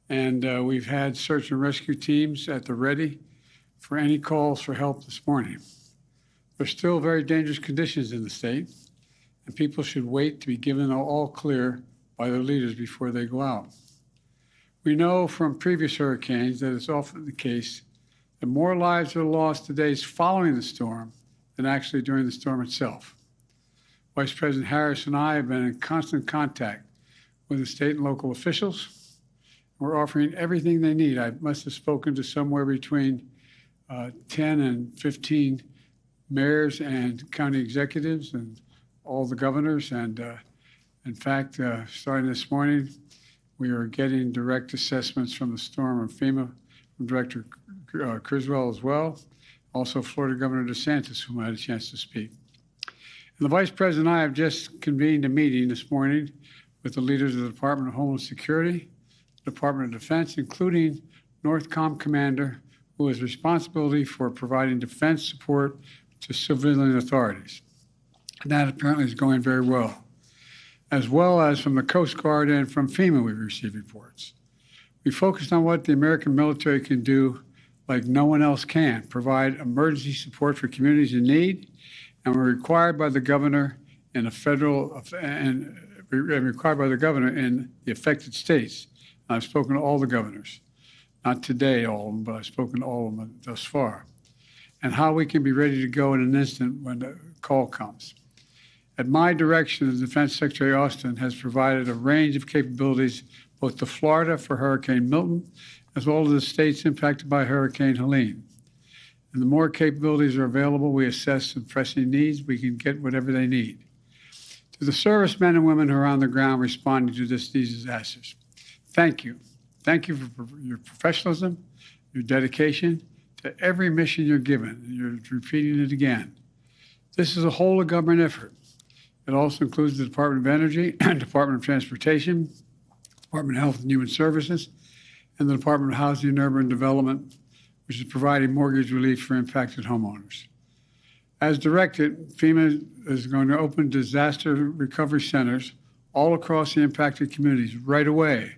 and we've had search and rescue teams at the ready for any calls for help this morning. There's still very dangerous conditions in the state, and people should wait to be given an all clear by their leaders before they go out. We know from previous hurricanes that it's often the case that more lives are lost the days following the storm than actually during the storm itself. Vice President Harris and I have been in constant contact with the state and local officials. We're offering everything they need. I must have spoken to somewhere between 10 and 15 mayors and county executives and all the governors. And in fact, starting this morning, we are getting direct assessments from the storm of FEMA, from Director Criswell as well, also Florida Governor DeSantis, whom I had a chance to speak. And the Vice President and I have just convened a meeting this morning with the leaders of the Department of Homeland Security, Department of Defense, including NORTHCOM Commander, who has responsibility for providing defense support to civilian authorities. And that apparently is going very well as from the Coast Guard and from FEMA we've received reports. We focused on what the American military can do like no one else can, provide emergency support for communities in need, and we're required by the governor in the affected states. I've spoken to all the governors, not today all of them, but I've spoken to all of them thus far, and how we can be ready to go in an instant when the call comes. At my direction, the Defense Secretary Austin has provided a range of capabilities both to Florida for Hurricane Milton, as well as the states impacted by Hurricane Helene. And the more capabilities are available, we assess the pressing needs, we can get whatever they need. To the servicemen and women who are on the ground responding to these disasters, thank you. Thank you for your professionalism, your dedication to every mission you're given. You're repeating it again. This is a whole of government effort. It also includes the Department of Energy, Department of Transportation, Department of Health and Human Services, and the Department of Housing and Urban Development, which is providing mortgage relief for impacted homeowners. As directed, FEMA is going to open disaster recovery centers all across the impacted communities right away.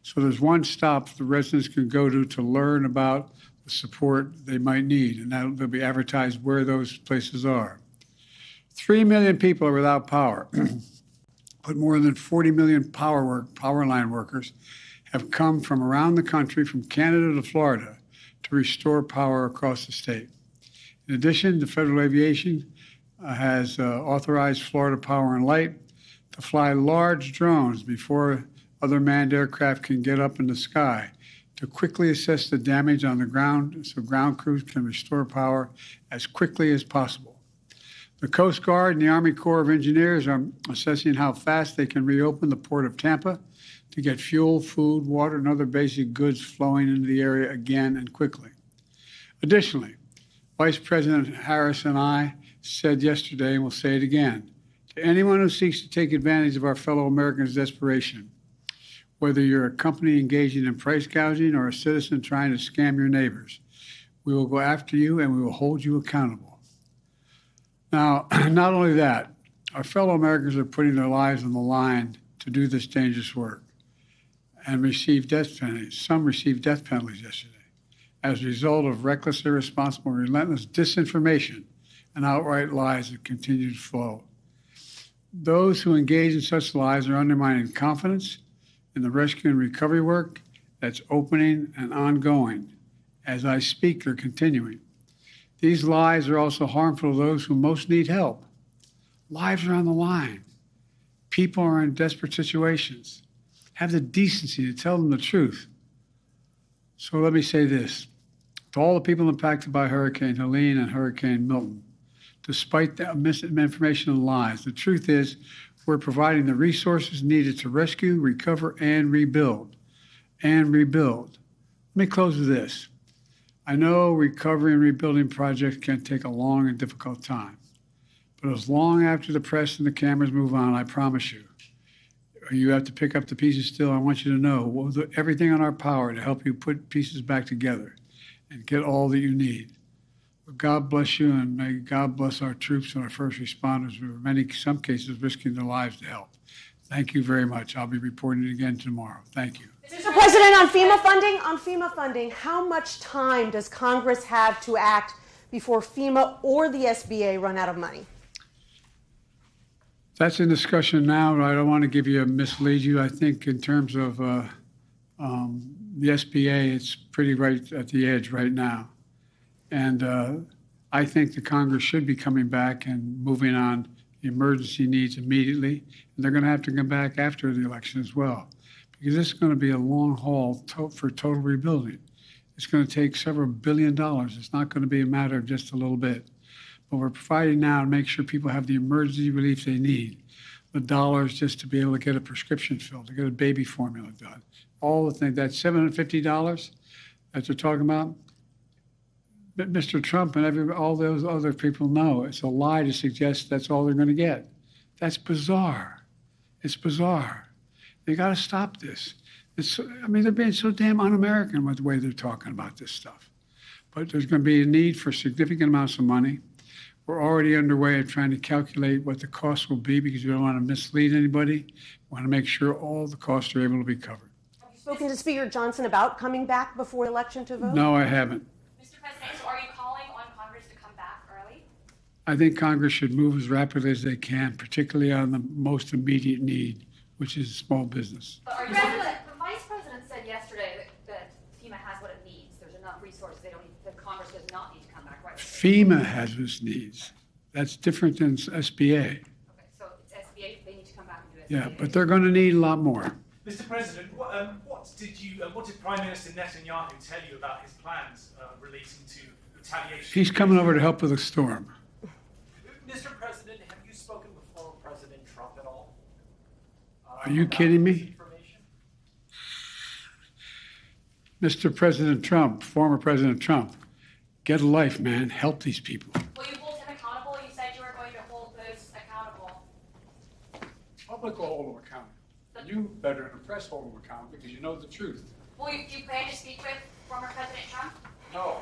So there's one stop the residents can go to learn about the support they might need, and they'll be advertised where those places are. 3 million people are without power, but more than 40 million power line workers have come from around the country, from Canada to Florida, to restore power across the state. In addition, the Federal Aviation has authorized Florida Power and Light to fly large drones before other manned aircraft can get up in the sky to quickly assess the damage on the ground so ground crews can restore power as quickly as possible. The Coast Guard and the Army Corps of Engineers are assessing how fast they can reopen the Port of Tampa to get fuel, food, water, and other basic goods flowing into the area again and quickly. Additionally, Vice President Harris and I said yesterday, and we'll say it again, to anyone who seeks to take advantage of our fellow Americans' desperation, whether you're a company engaging in price gouging or a citizen trying to scam your neighbors, we will go after you and we will hold you accountable. Now, not only that, our fellow Americans are putting their lives on the line to do this dangerous work and receive death penalties. Some received death penalties yesterday as a result of reckless, irresponsible, relentless disinformation and outright lies that continue to flow. Those who engage in such lies are undermining confidence in the rescue and recovery work that's opening and ongoing. As I speak, they're continuing. These lies are also harmful to those who most need help. Lives are on the line. People are in desperate situations. Have the decency to tell them the truth. So let me say this. To all the people impacted by Hurricane Helene and Hurricane Milton, despite the misinformation and lies, the truth is we're providing the resources needed to rescue, recover, and rebuild. Let me close with this. I know recovery and rebuilding projects can take a long and difficult time, but as long after the press and the cameras move on, I promise you, you have to pick up the pieces still. I want you to know we'll do everything in our power to help you put pieces back together and get all that you need. But God bless you, and may God bless our troops and our first responders who are in some cases risking their lives to help. Thank you very much. I'll be reporting it again tomorrow. Thank you. Mr. President, on FEMA funding, how much time does Congress have to act before FEMA or the SBA run out of money? That's in discussion now, but I don't want to mislead you. I think in terms of the SBA, it's pretty right at the edge right now. And I think the Congress should be coming back and moving on the emergency needs immediately. And they're going to have to come back after the election as well, because this is going to be a long haul for total rebuilding. It's going to take several $1 billion. It's not going to be a matter of just a little bit. But we're providing now to make sure people have the emergency relief they need. The dollars just to be able to get a prescription filled, to get a baby formula done. All the things, that $750 that they're talking about, Mr. Trump and all those other people know it's a lie to suggest that's all they're going to get. That's bizarre. It's bizarre. They got to stop this. They're being so damn un-American with the way they're talking about this stuff. But there's going to be a need for significant amounts of money. We're already underway at trying to calculate what the costs will be, because we don't want to mislead anybody. We want to make sure all the costs are able to be covered. Have you spoken to Speaker Johnson about coming back before the election to vote? No, I haven't. Mr. President, so are you calling on Congress to come back early? I think Congress should move as rapidly as they can, particularly on the most immediate need, which is small business. But the Vice President said yesterday that FEMA has what it needs. There's enough resources. The Congress does not need to come back right away. FEMA has its needs. That's different than SBA. Okay, so it's SBA. They need to come back and do SBA. Yeah, but they're going to need a lot more. Mr. President, what did Prime Minister Netanyahu tell you about his plans relating to retaliation? He's coming over to help with the storm. Mr. President, have you spoken with former President Trump at all? Are you kidding me? Mr. President Trump, former President Trump, get a life, man. Help these people. Will you hold him accountable? You said you were going to hold those accountable. Public will hold them accountable. You better than the press hold them accountable, because you know the truth. Will you plan to speak with former President Trump? No.